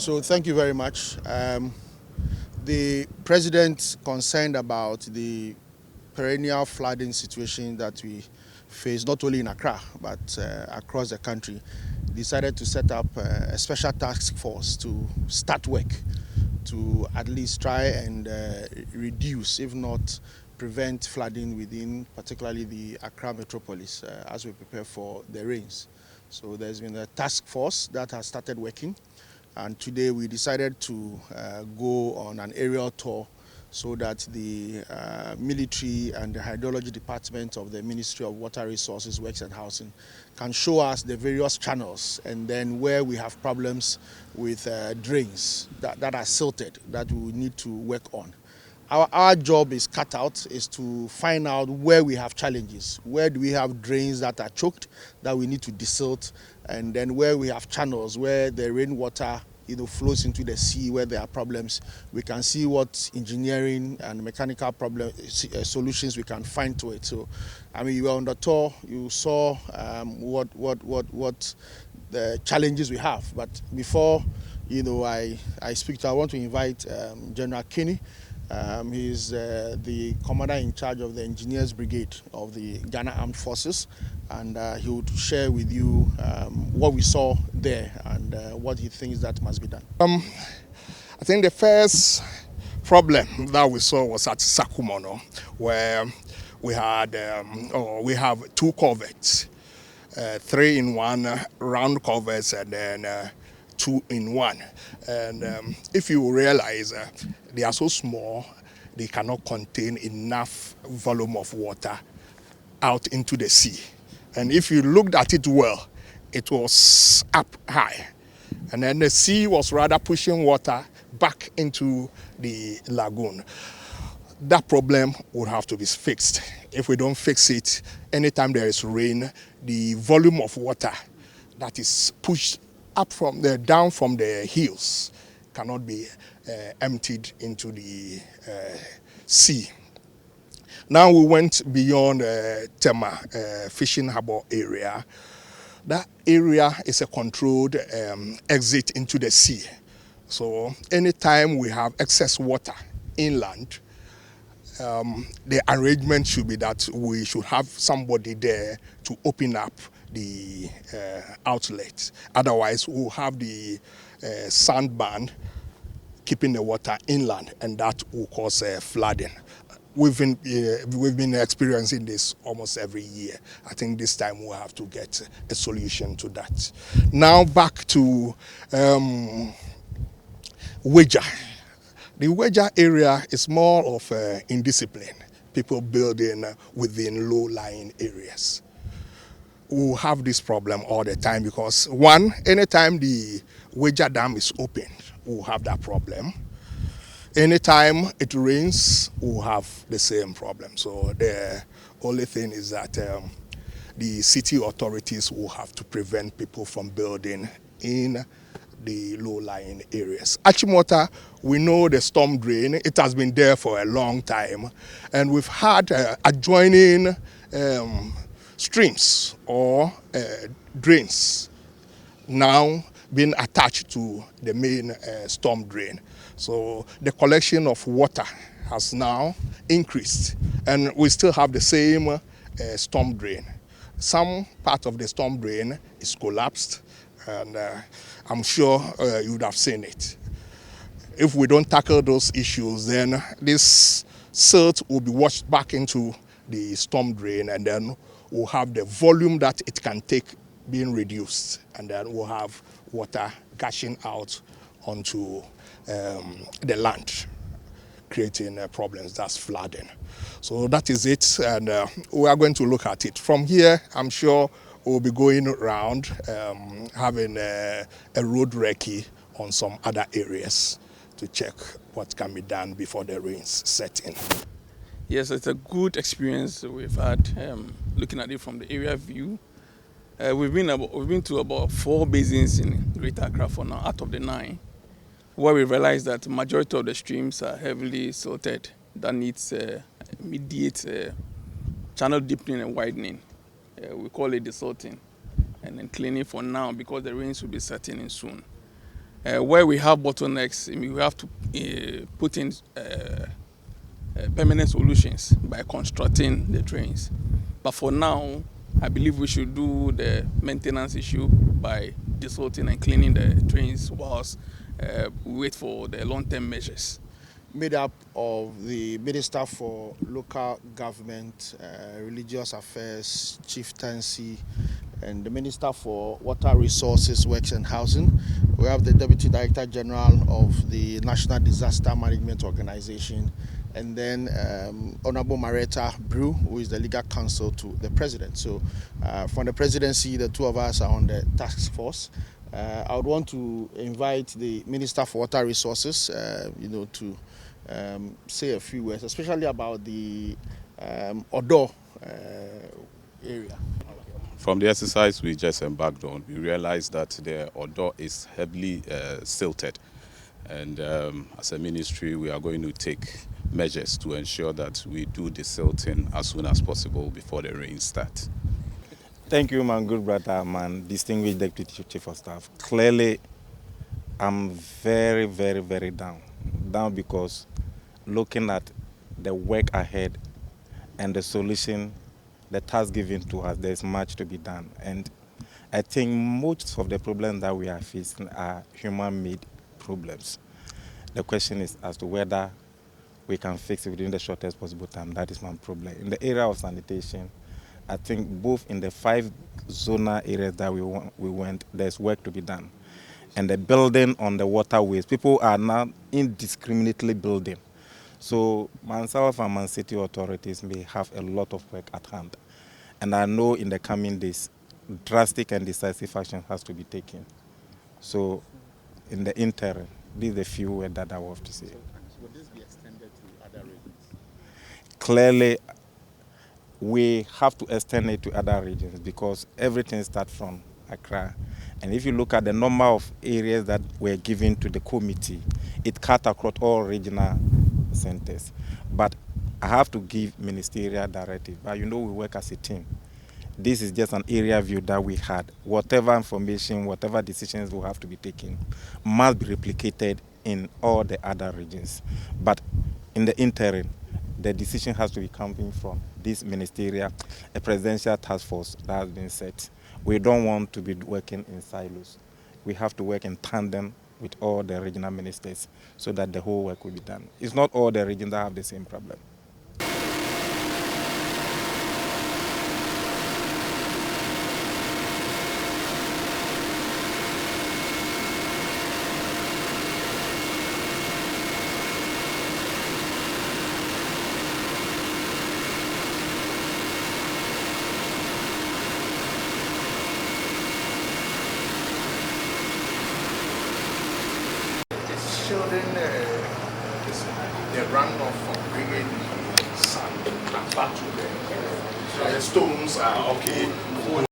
So thank you very much. The president concerned about the perennial flooding situation that we face not only in Accra but across the country, decided to set up a special task force to start work to at least try and reduce, if not prevent flooding within particularly the Accra metropolis as we prepare for the rains. So there's been a task force that has started working, and today we decided to go on an aerial tour so that the military and the hydrology department of the Ministry of Water Resources, Works and Housing can show us the various channels, and then where we have problems with drains that are silted that we need to work on. Our job is cut out is to find out where we have challenges, where do we have drains that are choked that we need to desilt, and then where we have channels where the rainwater flows into the sea where there are problems. We can see what engineering and mechanical solutions we can find to it. So, I mean, you were on the tour, you saw what the challenges we have. But before, I speak to, I want to invite General Kenny. He's the commander in charge of the Engineers Brigade of the Ghana Armed Forces, and he would share with you what we saw there and what he thinks that must be done. I think the first problem that we saw was at Sakumono, where we had we have two culverts, 3-in-1 round culverts, and then 2-in-1. And if you realize they are so small, they cannot contain enough volume of water out into the sea. And if you looked at it well, it was up high. And then the sea was rather pushing water back into the lagoon. That problem would have to be fixed. If we don't fix it, anytime there is rain, the volume of water that is pushed up from down from the hills cannot be emptied into the sea. Now we went beyond Tema fishing harbor area. That area is a controlled exit into the sea. So anytime we have excess water inland, the arrangement should be that we should have somebody there to open up the outlet. Otherwise, we'll have the sandband keeping the water inland, and that will cause flooding. We've been experiencing this almost every year. I think this time we'll have to get a solution to that. Now back to Weija. The Weija area is more of indiscipline, people building within low-lying areas. We'll have this problem all the time because, one, anytime the Weija Dam is opened, we'll have that problem. Anytime it rains, we'll have the same problem. So the only thing is that the city authorities will have to prevent people from building in the low-lying areas. Achimota, we know the storm drain. It has been there for a long time. And we've had adjoining streams or drains now being attached to the main storm drain. So the collection of water has now increased, and we still have the same storm drain. Some part of the storm drain is collapsed, and I'm sure you would have seen it. If we don't tackle those issues, then this silt will be washed back into the storm drain, and then we'll have the volume that it can take being reduced, and then we'll have water gushing out onto the land, creating problems, that's flooding. So that is it, and we are going to look at it. From here, I'm sure we'll be going around having a road recce on some other areas to check what can be done before the rains set in. Yes, it's a good experience we've had looking at it from the area view. We've been to about 4 basins in Greater Accra for now, out of the 9, where we realized that the majority of the streams are heavily silted. That needs immediate channel deepening and widening. We call it desilting, and then cleaning for now because the rains will be setting in soon. Where we have bottlenecks, we have to put in permanent solutions by constructing the trains. But for now, I believe we should do the maintenance issue by desalting and cleaning the trains whilst we wait for the long-term measures. Made up of the Minister for Local Government, Religious Affairs, Chieftaincy, and the Minister for Water Resources, Works and Housing. We have the Deputy Director General of the National Disaster Management Organization, and then Honorable Maretta Brew, who is the legal counsel to the President. So from the Presidency, the two of us are on the task force. I would want to invite the Minister for Water Resources, to say a few words, especially about the Odo area. From the exercise we just embarked on, we realized that the Odo is heavily silted. And as a ministry, we are going to take measures to ensure that we do the silting as soon as possible before the rain starts. Thank you, my good brother, man, distinguished Deputy Chief of Staff. Clearly, I'm very, very, very down. Down because looking at the work ahead and the solution, the task given to us, there's much to be done. And I think most of the problems that we are facing are human-made problems. The question is as to whether we can fix it within the shortest possible time. That is my problem. In the area of sanitation, I think both in the 5 zonal areas that we went, there's work to be done. And the building on the waterways, people are now indiscriminately building. So myself and my city authorities may have a lot of work at hand. And I know in the coming days, drastic and decisive action has to be taken. So in the interim, these are the few words that I have to say. Would this be extended to other regions? Clearly, we have to extend it to other regions because everything starts from Accra. And if you look at the number of areas that were given to the committee, it cut across all regional centers. But I have to give ministerial directive. But we work as a team. This is just an area view that we had. Whatever information, whatever decisions will have to be taken must be replicated in all the other regions. But in the interim, the decision has to be coming from this ministerial, a presidential task force that has been set. We don't want to be working in silos. We have to work in tandem with all the regional ministers so that the whole work will be done. It's not all the regions that have the same problem. Showing the runoff from bringing sand back to the stones are okay.